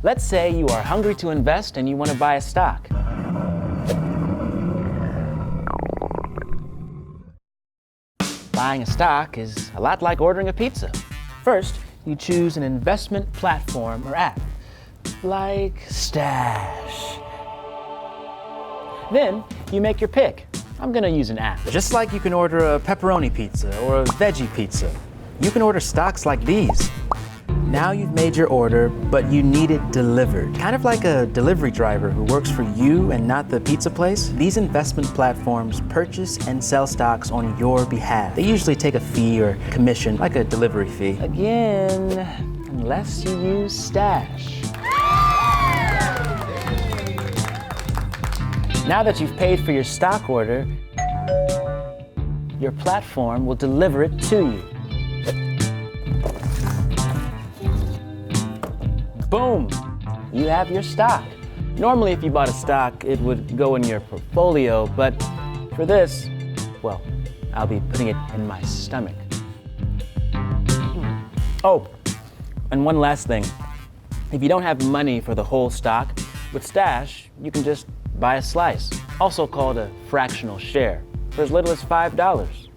Let's say you are hungry to invest and you want to buy a stock. Buying a stock is a lot like ordering a pizza. First, you choose an investment platform or app, like Stash. Then, you make your pick. I'm gonna use an app. Just like you can order a pepperoni pizza or a veggie pizza, you can order stocks like these. Now you've made your order, but you need it delivered. Kind of like a delivery driver who works for you and not the pizza place. These investment platforms purchase and sell stocks on your behalf. They usually take a fee or commission, like a delivery fee. Again, unless you use Stash. Now that you've paid for your stock order, your platform will deliver it to you. Boom! You have your stock. Normally, if you bought a stock, it would go in your portfolio, but for this, well, I'll be putting it in my stomach. Oh, and one last thing. If you don't have money for the whole stock, with Stash, you can just buy a slice, also called a fractional share, for as little as $5.